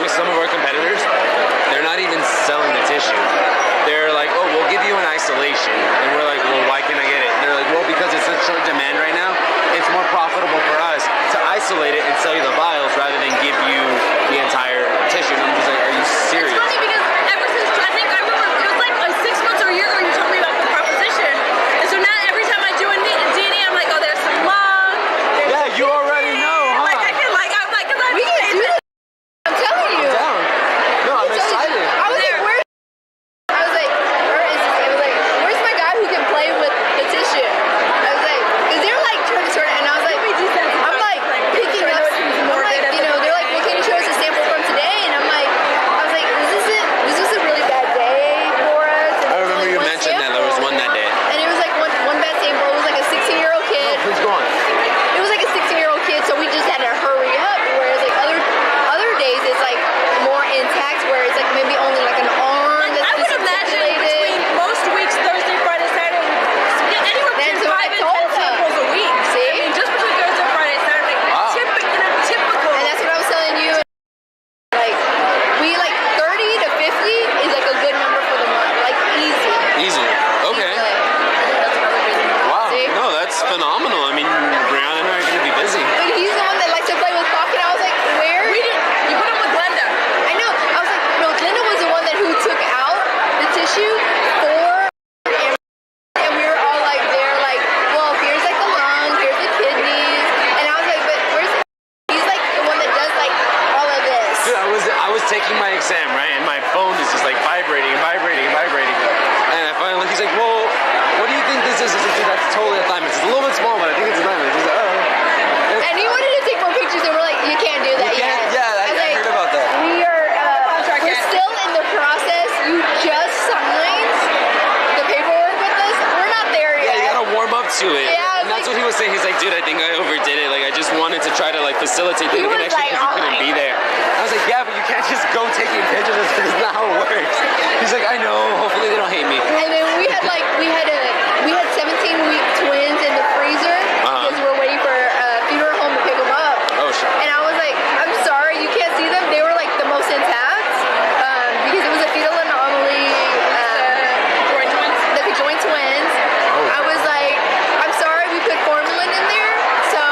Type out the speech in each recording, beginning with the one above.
some of our competitors, they're not even selling the tissue. They're like, oh, we'll give you an isolation. And we're like, well, why can't I get it? And they're like, well, because it's such short demand right now, it's more profitable for us to isolate it and sell you the vials rather than give you the entire tissue. And I'm just like, are you serious? It's funny because ever since, I think I remember, it was like 6 months or a year ago you told me about the proposition. And so now every time I do a DNA, I'm like, oh, there's some lung. Yeah, you already know, huh? Like, I can, like, I'm like, because We can do this. I'm telling you. I'm down. No, I'm excited. I was like, where? I was like, where is this? I was like, where's my guy who can play with the tissue? I was like, because they're like trying to sort it, and I was like, I'm like picking up. I'm like, you know, they're like, well, can you show us a sample from today? And I'm like, I was like, this was a really bad day for us. And I remember you mentioned that there was one that day. And it was like one bad sample. It was like a 16-year-old kid. Oh, please go on. It was like a 16-year-old kid, so we just had to hurry up. Whereas like other days, it's like more intact, where it's like maybe only like an arm. Like, I would imagine between most weeks, Thursday, Friday, Saturday, anywhere between 5 and 10 samples a week. See? I mean, just between Thursday, Friday, Saturday. Wow. Typical. And that's what I was telling you. Like, we like 30 to 50 is like a good number for the month. Like, easy. Easy. Okay. Wow. See? No, that's phenomenal. I mean, Brianna and I are going to be busy. But he's the one that likes to play with cock, and I was like, where? We didn't. You put him with Glenda. I know. I was like, no, Glenda was the one that who took out the tissue for, and we were all like there, like, well, here's like the lungs, here's the kidneys, and I was like, but where's? He's like the one that does like all of this. Dude, I was taking my exam, right? And my phone is just like vibrating and vibrating and vibrating. And I finally, he's like, well, what do you think this is? I said, dude, that's totally a thymus. It's a little bit small, but I think it's a thymus. He's like, oh. And he wanted to take more pictures, and we're like, you can't do that yet. Yeah, I was like, heard about that. We are, we're still in the process. You just signed the paperwork with us. We're not there Yeah, yet. you gotta warm up to it. Yeah, And that's what he was saying. He's like, dude, I think I overdid it. Like, I just wanted to try to like facilitate the He was connection like, because you oh couldn't my be there. I was like, yeah, but you can't just go taking pictures. That's not how it works. He's like, I know. Hopefully they don't hate me. And then we had 17-week twins in the freezer because we're waiting for funeral home to pick them up. Oh shit. And I was like, I'm sorry, you can't see them. They were like the most intact because it was a fetal anomaly. The conjoined twins. I was like, I'm sorry, we put formalin in there, so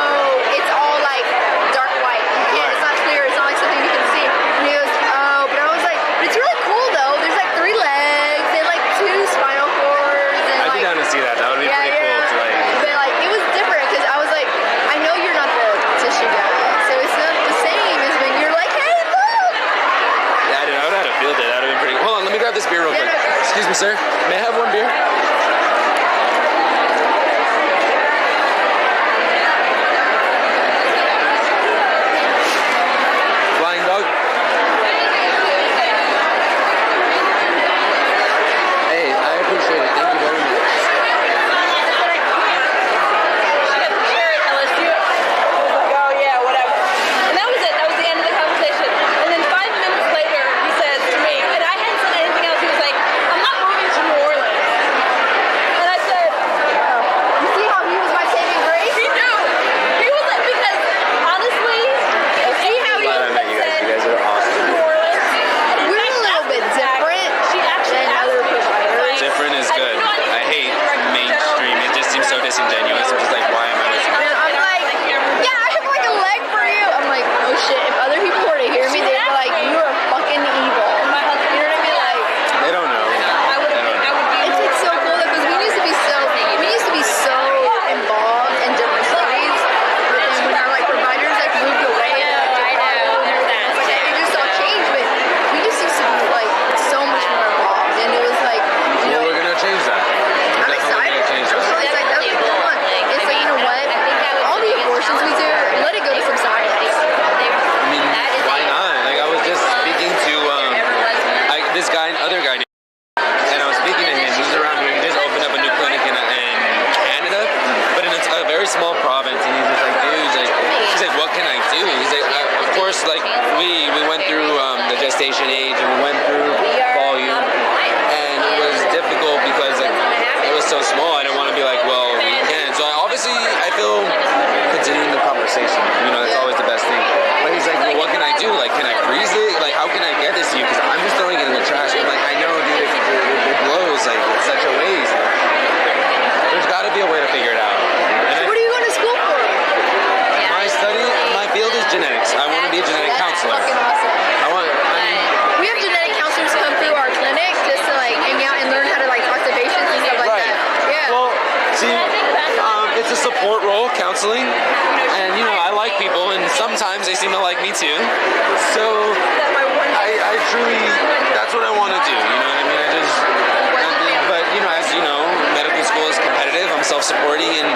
it's all like dark white. It's not clear. It's not like something you can see. And he goes, oh, but I was like, but it's really cool though. There's like 3 legs and like 2 spinal cords. And I'd be like, down to see that. That would be pretty cool to like. But like, it was different because I was like, I know you're not the tissue guy, so it's not the same as when you're like, hey, look. Yeah, dude, I would have had a field day. That would have been pretty. Hold on, let me grab this beer real quick. no. Excuse me, sir. May I have one beer? Flying dog. Hey, I appreciate it. Thank you very much. LSU. I was like, oh yeah, whatever. And that was it. That was the end of the conversation. And then 5 minutes later, he says to me, and I hadn't said anything else. He was like, I'm not moving to New Orleans. And I said, oh. You see how he was my saving grace? He knew. He was like, because honestly, you see how he Glad I met you guys. You guys are awesome. New Orleans. We're a little bit different She actually than other providers. Different is good. I hate mainstream. It just seems so disingenuous. I'm just like, why am I listening? And I'm like, yeah, I have like a leg for you. I'm like, oh shit, if other people were to hear me, they'd be like, you are fucking evil. You know what I mean? Like, They don't know. I would be it's like so cool because we used to be so involved in different studies, but then when our like providers like moved away, it just all changed. But we just used to be like so much more involved, and it was like, you know, Well, we're gonna change that. I'm excited. I'm so excited. That was like, come on. It's like, you know what? All the abortions we do, let it go to some science. I mean, why not? Like, I was just speaking to this guy, other guy, and I was speaking to him. He's around here. He just opened up a new clinic in Canada, but in a very small province. And he's just like, dude, he's like, what can I do? He's like, of course, like we went through the gestation age and we went through volume, and it was difficult because like it was so small. I didn't want to be like, well, we can. So I feel continuing the conversation. You know, that's always the best thing. But he's like, well, what can I do? Like, can I freeze it? Like, how how can I get this to you? Because I'm just throwing it in the trash. I'm like, I know, dude, it blows. Like, it's such a waste. There's got to be a way to figure it out. So what are you going to school for? My field is genetics. I want to be a genetic counselor. Fucking awesome. We have genetic counselors come through our clinic just to like hang out and learn how to like talk to patients and stuff like right. that. Yeah. Well, see, it's a support role, counseling, and you know I like people, and sometimes they seem to like me too. So I truly, that's what I want to do. You know what I mean? But you know, as you know, medical school is competitive. I'm self-supporting, and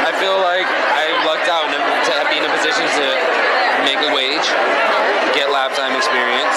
I feel like I lucked out to be in a position to make a wage, get lab time experience.